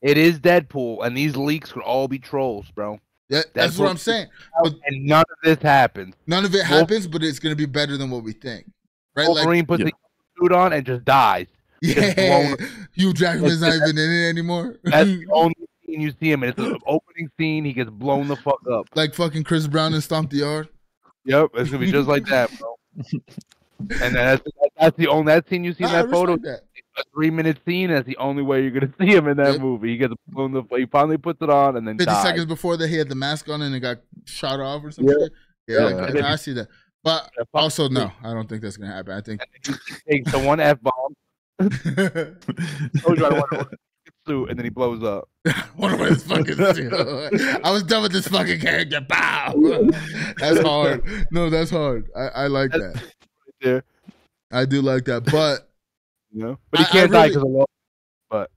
It is Deadpool, and these leaks could all be trolls, bro. Yeah, that's what I'm saying. But, and none of this happens. None of it happens, but it's gonna be better than what we think, right? Wolverine puts the suit on and just dies. Yeah, Hugh Jackman's not even in it anymore. That's the only scene you see him in. It's the opening scene. He gets blown the fuck up, like fucking Chris Brown and Stomp the Yard. Yep, it's gonna be just like that, bro. And that's the only scene you see in that photo. That. A 3-minute scene. That's the only way you're gonna see him in that movie. He gets blown the. He finally puts it on and then 50 dies. seconds before that, he had the mask on and it got shot off or something. Yeah, I see that. But also, no, I don't think that's gonna happen. I think he takes the one F-bomb. Told you I don't want to suit, and then he blows up. What am I fucking suit? I was done with this fucking character. Bow. That's hard. No, that's hard. I like that. Yeah, I do like that, but but he can't die because of love. But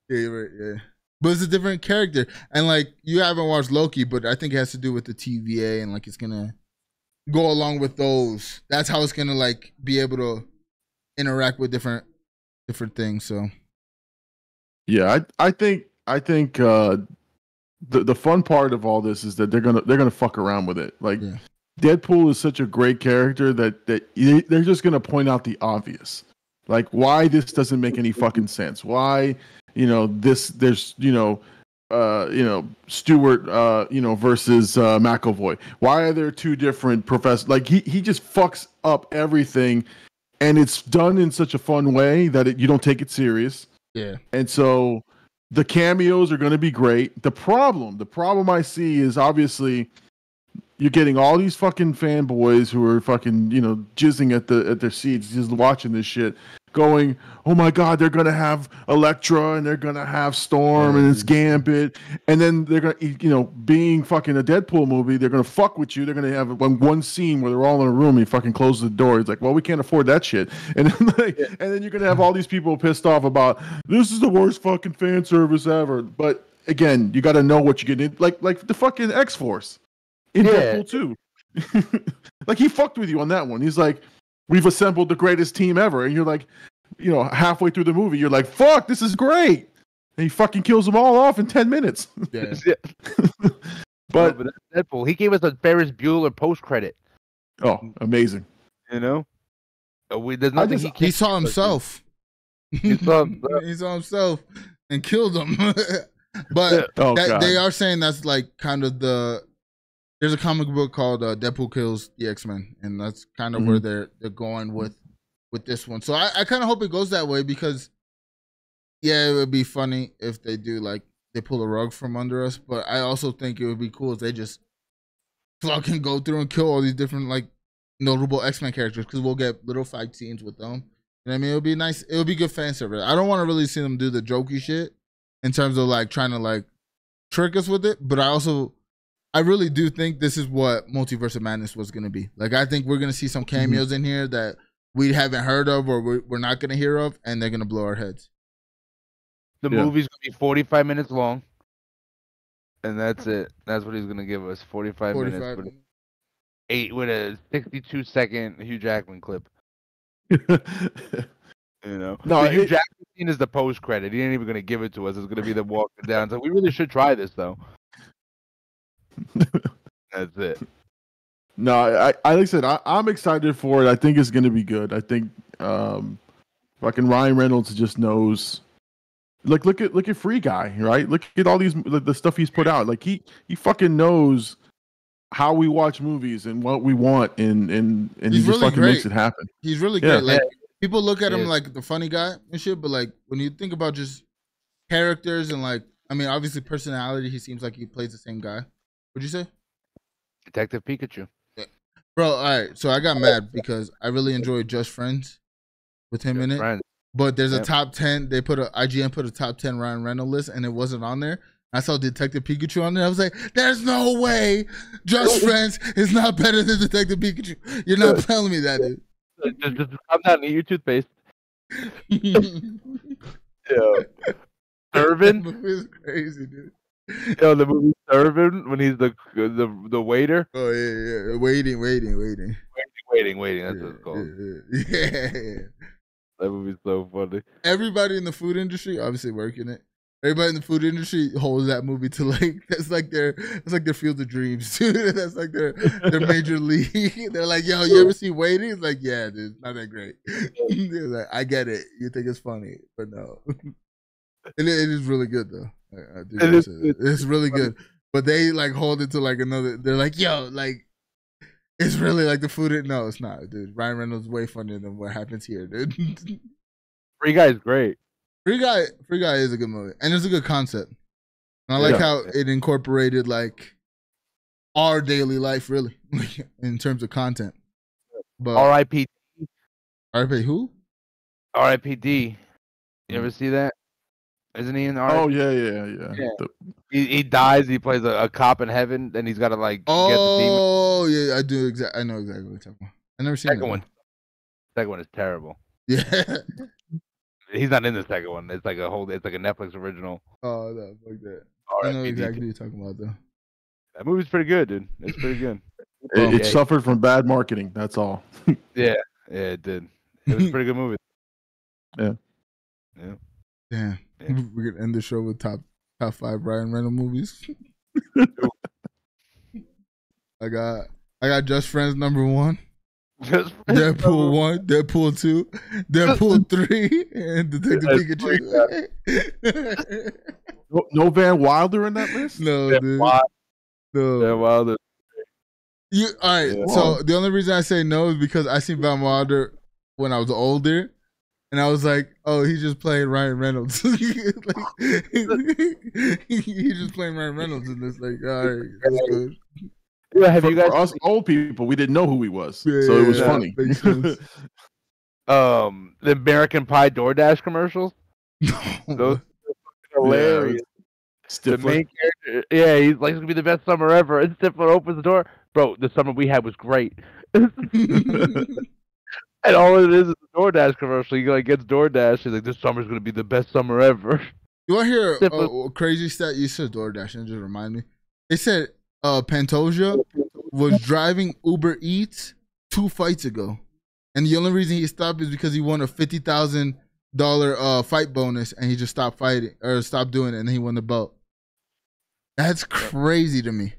yeah, you're right. Yeah, but it's a different character, and like you haven't watched Loki, but I think it has to do with the TVA, and like it's gonna go along with those. That's how it's gonna like be able to interact with different things. So yeah, I think the fun part of all this is that they're gonna fuck around with it. Like Deadpool is such a great character that they're just gonna point out the obvious, like why this doesn't make any fucking sense. Why there's Stewart versus McAvoy. Why are there two different professors? Like he just fucks up everything. And it's done in such a fun way that you don't take it serious. Yeah. And so the cameos are going to be great. The problem I see is obviously you're getting all these fucking fanboys who are fucking, jizzing at their seats, just watching this shit, going, oh my God, they're going to have Elektra and they're going to have Storm and it's Gambit. And then they're going to, being fucking a Deadpool movie, they're going to fuck with you. They're going to have one scene where they're all in a room and he fucking closes the door. He's like, well, we can't afford that shit. And then, and then you're going to have all these people pissed off about, this is the worst fucking fan service ever. But again, you got to know what you're getting. Like the fucking X-Force in Deadpool 2. Like he fucked with you on that one. He's like, we've assembled the greatest team ever. And you're like, halfway through the movie, you're like, fuck, this is great. And he fucking kills them all off in 10 minutes. Yeah. but Deadpool, he gave us a Ferris Bueller post-credit. Oh, amazing. There's nothing he saw himself. He saw himself and killed him. But they are saying that's like kind of there's a comic book called Deadpool Kills the X-Men, and that's kind of where they're going with this one. So I kind of hope it goes that way because, it would be funny if they do like they pull a rug from under us. But I also think it would be cool if they just fucking go through and kill all these different like notable X-Men characters because we'll get little fight scenes with them. You know what I mean? It would be nice. It would be good fan service. I don't want to really see them do the jokey shit in terms of like trying to like trick us with it, but I really do think this is what Multiverse of Madness was going to be. Like, I think we're going to see some cameos in here that we haven't heard of or we're not going to hear of, and they're going to blow our heads. The movie's going to be 45 minutes long, and that's it. That's what he's going to give us, 45 minutes. With a 62-second Hugh Jackman clip. No, the Hugh Jackman scene is the post-credit. He ain't even going to give it to us. It's going to be them walking down. So we really should try this, though. That's it. No, I like I said, I'm excited for it. I think it's gonna be good. I think fucking Ryan Reynolds just knows. Look at Free Guy, right? Look at all the stuff he's put out. Like he fucking knows how we watch movies and what we want, and he just really fucking makes it happen. He's really great. Like people look at him like the funny guy and shit, but like when you think about just characters and like, I mean, obviously personality, he seems like he plays the same guy. What'd you say? Detective Pikachu. Yeah. Bro, all right. So I got mad because I really enjoyed Just Friends with him in it. But there's a top 10. IGN put a top 10 Ryan Reynolds list, and it wasn't on there. I saw Detective Pikachu on there. I was like, there's no way Just Friends is not better than Detective Pikachu. You're not telling me that, dude. Just come down and eat your toothpaste. Yeah. Serving? That movie is crazy, dude. Yo, the movie Serving when he's the waiter. Oh yeah. Waiting. That's what it's called. Yeah. That movie's so funny. Everybody in the food industry, obviously working it. Everybody in the food industry holds that movie to that's like their Field of Dreams, dude. That's like their major league. They're like, yo, you ever see Waiting? It's like, yeah, dude, not that great. They're like, I get it. You think it's funny, but no. It is really good though. It's really good. But they like hold it to like another. They're like, yo, like it's really like the food. No, it's not, dude. Ryan Reynolds is way funnier than what happens here, dude. Free Guy is great. Free Guy is a good movie, and it's a good concept. And I like how it incorporated like our daily life, really, in terms of content. But R.I.P. R.I.P. who? R.I.P.D. You ever see that? Isn't he in the Oh yeah. He dies. He plays a cop in heaven. Then he's got to like get the demon. Oh yeah, I do. I know exactly what you're talking about. I never seen that one. Second one is terrible. Yeah. He's not in the second one. It's like a Netflix original. Oh, no, like that. I know exactly what you're talking about, though. That movie's pretty good, dude. It's pretty good. It suffered from bad marketing. That's all. Yeah, it did. It was a pretty good movie. Yeah. Damn. We're gonna end the show with top 5 Ryan Reynolds movies. I got Just Friends #1. Deadpool 1, Deadpool 2, Deadpool 3, and Detective Pikachu. No Van Wilder in that list? No, dude. No. Van Wilder. All right, so the only reason I say no is because I seen Van Wilder when I was older, and I was like, oh, he's just playing Ryan Reynolds. He's just playing Ryan Reynolds in this. Like, all right, that's good. Yeah, have you guys? For us old people, we didn't know who he was, so it was funny. The American Pie DoorDash commercials. Those are hilarious. The main character, he's like, it's gonna be the best summer ever. And Stifler opens the door, bro. The summer we had was great. And all it is a DoorDash commercial. He like gets DoorDash. He's like, this summer's gonna be the best summer ever. You want to hear a crazy stat? You said DoorDash, and just remind me. They said Pantoja was driving Uber Eats 2 fights ago, and the only reason he stopped is because he won a $50,000 fight bonus, and he just stopped fighting or stopped doing it, and then he won the belt. That's crazy to me.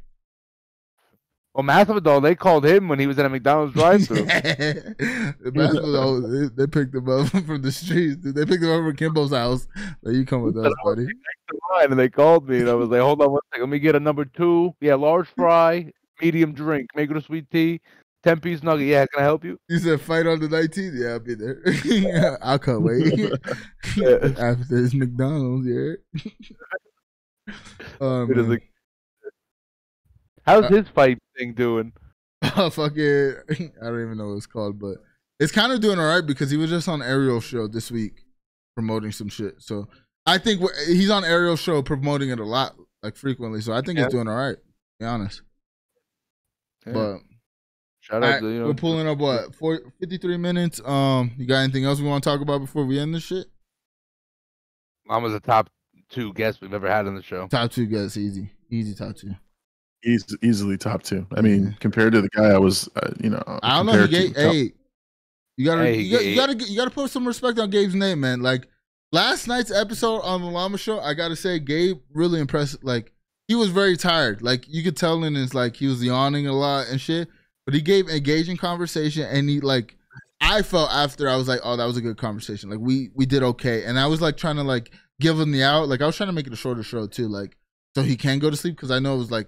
Well, Masvidal, they called him when he was at a McDonald's drive-thru. Masvidal, they picked him up from the streets. Dude. They picked him up from Kimbo's house. Like, you come with us, buddy. And they called me, and I was like, hold on one second. Let me get a #2. Yeah, large fry, medium drink. Make it a sweet tea. 10-piece nugget. Yeah, can I help you? You said fight on the 19th? Yeah, I'll be there. I can't wait. After this McDonald's, yeah. How's his fight thing doing? Fuck it. I don't even know what it's called, but it's kind of doing all right because he was just on Ariel's show this week promoting some shit. So I think he's on Ariel's show promoting it a lot, like frequently. So I think it's doing all right, to be honest. Yeah. But shout out to, we're pulling up 53 minutes. You got anything else we want to talk about before we end this shit? Mom was the top 2 guests we've ever had on the show. Top 2 guests, easy top 2. He's easily top 2. I mean, compared to the guy I was, I don't know. You gotta put some respect on Gabe's name, man. Like last night's episode on the Llama Show, I gotta say, Gabe really impressed. Like he was very tired. Like you could tell in his he was yawning a lot and shit. But he gave engaging conversation, and he I felt after I was like, oh, that was a good conversation. Like we did okay, and I was like trying to give him the out. Like I was trying to make it a shorter show too, so he can go to sleep because I know it was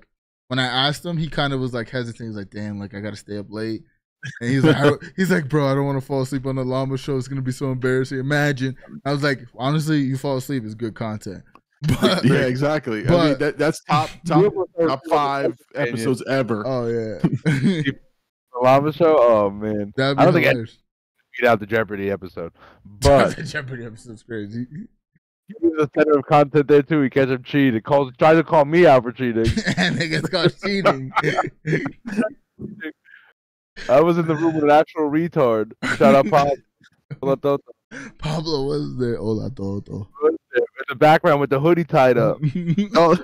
when I asked him, he kind of was hesitant. He was like, damn, I gotta stay up late. And he's like, bro, I don't want to fall asleep on the Llama Show. It's gonna be so embarrassing. Imagine. I was like, honestly, you fall asleep is good content. But, yeah, exactly. I mean, that's top 5 episodes ever. Oh yeah. The Llama Show. Oh man, I don't think I beat out the Jbirdy episode, but the Jbirdy episode's crazy. He's the center of content there too. He catch him cheating. Tries to call me out for cheating. And it gets caught cheating. I was in the room with an actual retard. Shout out Pablo. Pablo was there. Hola Toto. In the background with the hoodie tied up. Oh.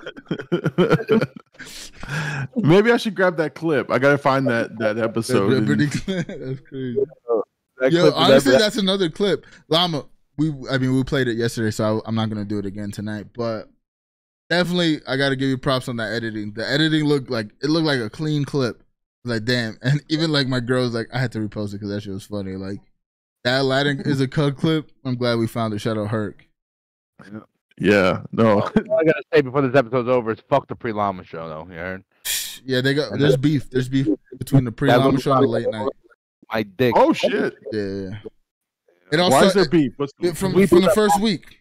Maybe I should grab that clip. I gotta find that episode. That's crazy. Yo, honestly, that's another clip. Llama, we played it yesterday, so I'm not gonna do it again tonight. But definitely, I gotta give you props on that editing. The editing looked like a clean clip. Like damn, and even like my girl's like, I had to repost it because that shit was funny. Like that Aladdin is a cut clip. I'm glad we found it. Shout out Herc. Yeah, no. All I gotta say before this episode's over is fuck the pre-Llama show, though. You heard? Yeah, there's beef. There's beef between the pre-Llama show and the late night. My dick. Oh shit. Yeah. It also, why is there beef? From the first week.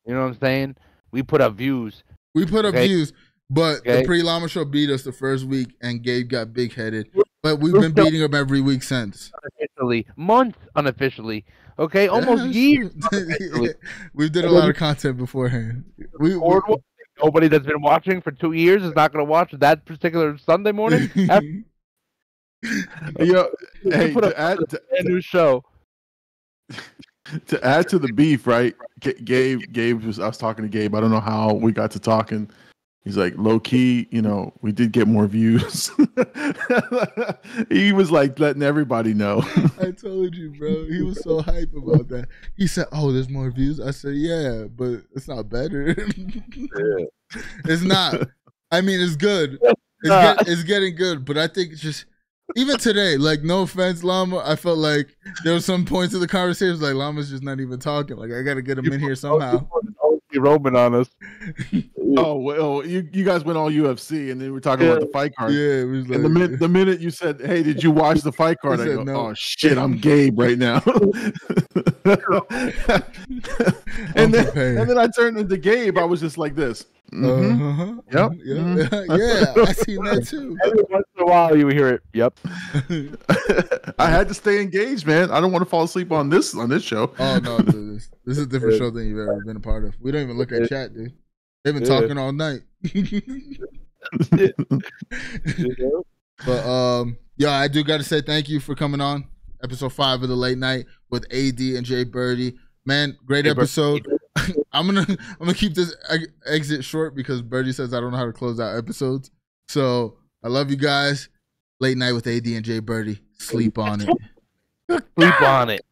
You know what I'm saying? We put up views. Views, but the pre-Llama show beat us the first week, and Gabe got big-headed. But we've been beating him every week since. Months unofficially. Okay, almost years. We did a lot of content beforehand. Nobody that's been watching for 2 years is not going to watch that particular Sunday morning. Yo, hey, to add to a new show. To add to the beef, right? Gabe was. I was talking to Gabe. I don't know how we got to talking. He's like, low key, you know, we did get more views. He was like letting everybody know. I told you, bro. He was so hype about that. He said, "Oh, there's more views." I said, "Yeah, but it's not better." Yeah. It's not. I mean, it's good. It's getting good, but I think it's just. Even today, like, no offense, Llama, I felt like there were some points of the conversation like Llama's just not even talking. Like, I gotta get him in here somehow. Roman on us. Oh well, you guys went all UFC, and then we're talking about the fight card. Yeah, it was like, and the minute you said, "Hey, did you watch the fight card?" I go, no. "Oh shit, I'm Gabe right now." and then I turned into Gabe. I was just like this. Mm-hmm. Yep. Yeah, I seen that too. Every once in a while, you hear it. Yep. I had to stay engaged, man. I don't want to fall asleep on this show. Oh no, dude, this is a different show than you've ever been a part of. We don't even look at chat, dude. They've been talking all night. But yeah, I do got to say thank you for coming on episode 5 of the late night with AD and Jbirdy. Man, great episode. I'm gonna keep this exit short because Birdie says I don't know how to close out episodes. So I love you guys. Late night with AD and Jbirdy. Sleep on it. Sleep on it.